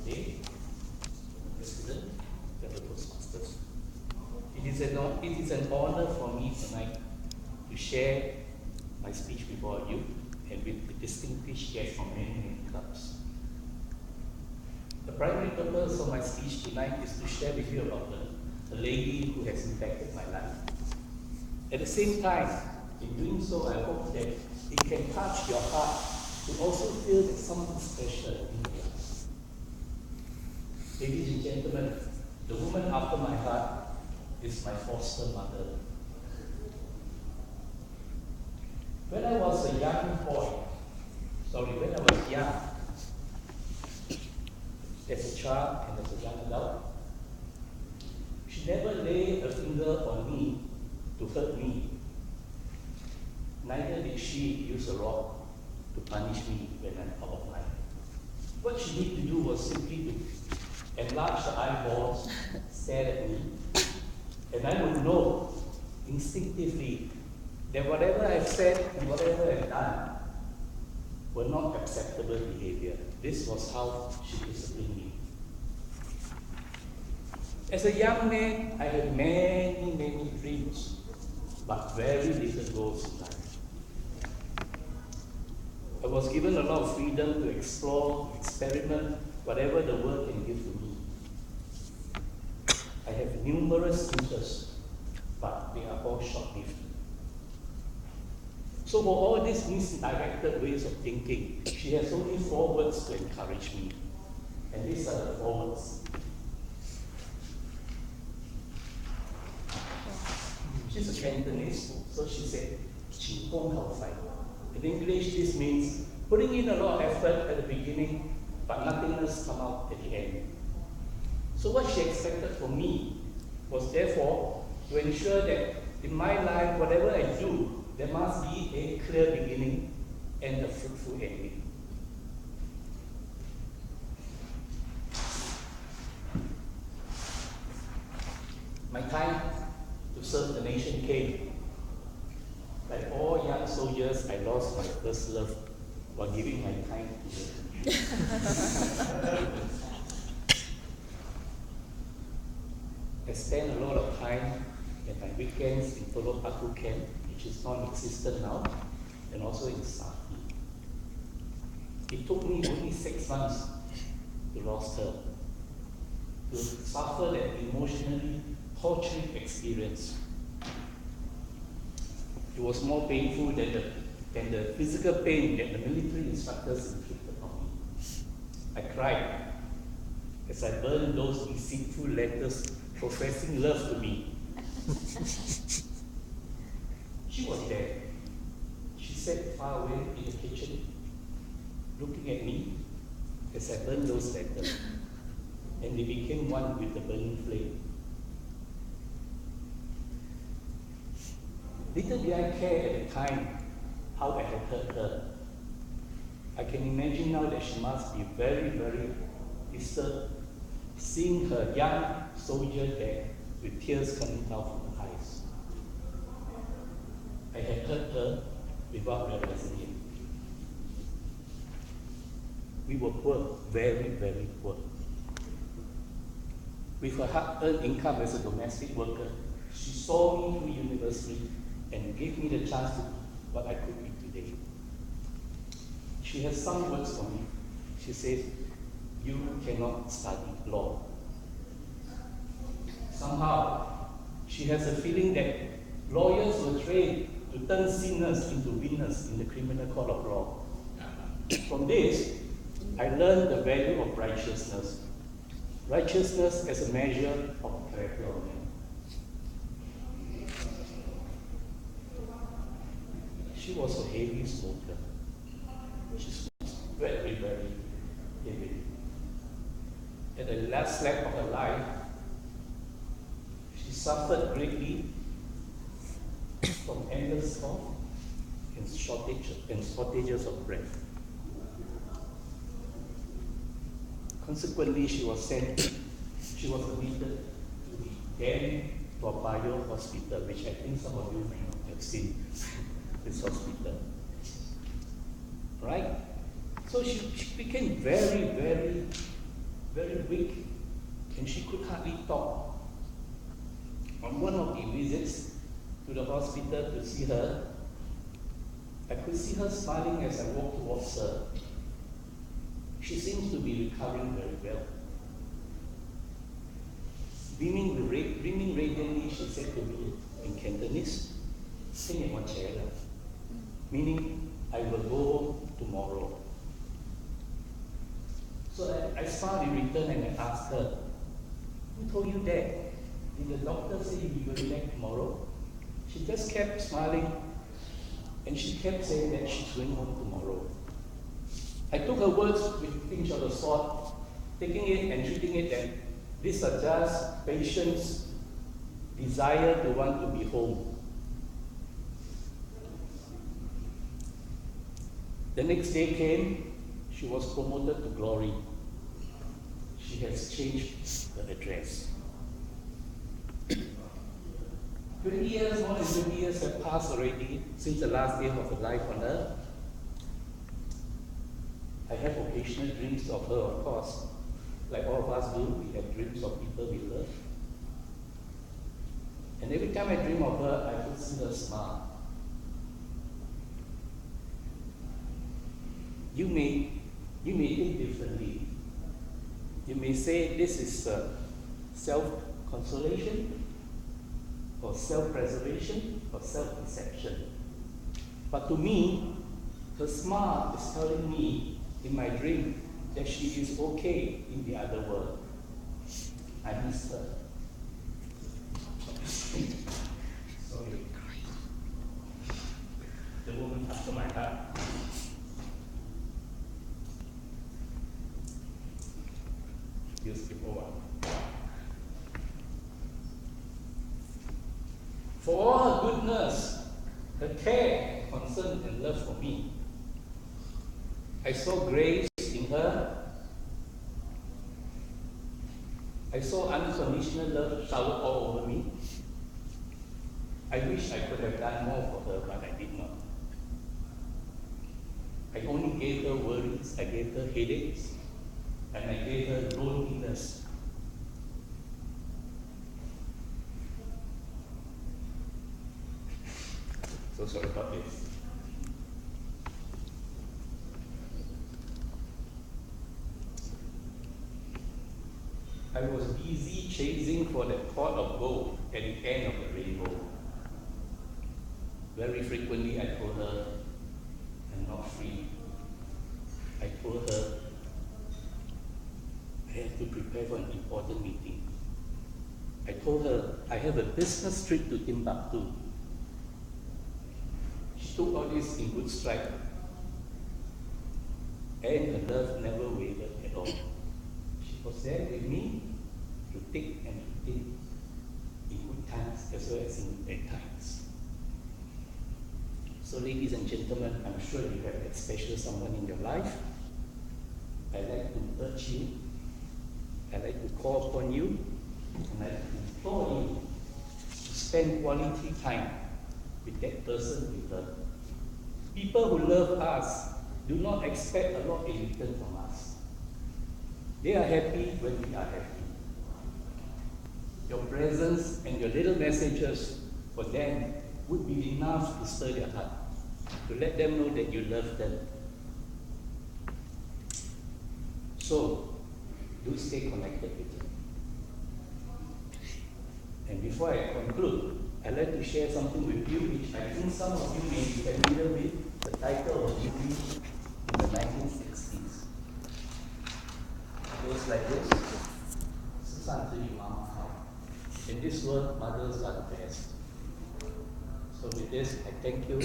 today, President, fellow Toastmasters. It is an honor for me tonight to share my speech before you and with the distinguished guests from many clubs. The primary purpose of my speech tonight is to share with you about the lady who has impacted my life. At the same time, in doing so, I hope that it can touch your heart to also feel that something special in your life. Ladies and gentlemen, the woman after my heart is my foster mother. When I was a young when I was young, as a child and as a young adult, she never laid a finger on me to hurt me. Neither did she use a rock to punish me when I'm out of line. What she needed to do was simply to enlarge the eyeballs, stare at me, and I would know instinctively that whatever I've said and whatever I've done were not acceptable behavior. This was how she disciplined me. As a young man, I had many dreams, but very little goals in life. I was given a lot of freedom to explore, experiment, whatever the world can give to me. I have numerous interests, but they are all short-lived. So for all these misdirected ways of thinking, she has only 4 words to encourage me. And these are the 4 words. She's a Cantonese, so she said, 勤工好快. In English, this means putting in a lot of effort at the beginning, but nothingness come out at the end. So what she expected from me was therefore to ensure that in my life, whatever I do, there must be a clear beginning and a fruitful ending. My time to serve the nation came. Like all young soldiers, I lost my first love while giving my time to the country. I spent a lot of time at my weekends in Telok Paku camp, which is non-existent now, and also in Saki. It took me only 6 months to lose her, to suffer that emotionally torturing experience. It was more painful than the physical pain that the military instructors inflicted on me. I cried as I burned those deceitful letters professing love to me. She was there. She sat far away in the kitchen, looking at me as I burned those letters, and they became one with the burning flame. Little did I care at the time how I had hurt her. I can imagine now that she must be very disturbed seeing her young soldier there with tears coming down from her eyes. I had hurt her without realizing it. We were poor, very poor. With her hard-earned income as a domestic worker, she saw me through university and gave me the chance to do what I could be today. She has some words for me. She says, "You cannot study law." Somehow, she has a feeling that lawyers were trained to turn sinners into winners in the criminal court of law. From this, I learned the value of righteousness. Righteousness as a measure of the character of man. She was a heavy smoker. She smoked very heavy. At the last lap of her life, she suffered greatly from endless cough and shortages of breath. Consequently, she was admitted to the then Toa Payoh Hospital, which I think some of you may not have seen this hospital. Right? So she became very very weak, and she could hardly talk. On one of the visits to the hospital to see her, I could see her smiling as I walked towards her. She seems to be recovering very well. Beaming radiantly, she said to me in Cantonese, meaning, I will go tomorrow. So I smiled in return and I asked her, who told you that? Did the doctor say you will be back tomorrow? She just kept smiling and she kept saying that she's going home tomorrow. I took her words with a pinch of the salt, taking it and treating it that these are just patients' desire to want to be home. The next day came, she was promoted to glory. She has changed her address. 20 years, more than 20 years have passed already since the last day of her life on earth. I have occasional dreams of her, of course. Like all of us do, we have dreams of people we love. And every time I dream of her, I could see her smile. You may think differently. You may say this is self-consolation, or self-preservation, or self-deception. But to me, her smile is telling me in my dream that she is okay in the other world. I miss her. Sorry. The woman after my heart. Used before. For all her goodness, her care, concern, and love for me, I saw grace in her. I saw unconditional love showered all over me. I wish I could have done more for her, but I did not. I only gave her worries, I gave her headaches, and I gave her loneliness. So sorry about this. I was busy chasing for that pot of gold at the end of the rainbow. Very frequently I told her, I'm not free. I told her, I have to prepare for an important meeting. I told her, I have a business trip to Timbuktu. She took all this in good stride. And her love never wavered at all. She was there with me to take and to take in good times as well as in bad times. So ladies and gentlemen, I'm sure you have that special someone in your life. I'd like to urge you, I'd like to call upon you, and I'd like to implore you to spend quality time with that person, with her. People who love us do not expect a lot in return from us. They are happy when we are happy. Your presence and your little messages for them would be enough to stir their heart, to let them know that you love them. So, do stay connected with them. And before I conclude, I'd like to share something with you which I think some of you may be familiar with. The title was written in the 1960s. It goes like this. In this world, mothers are the best. So with this, I thank you.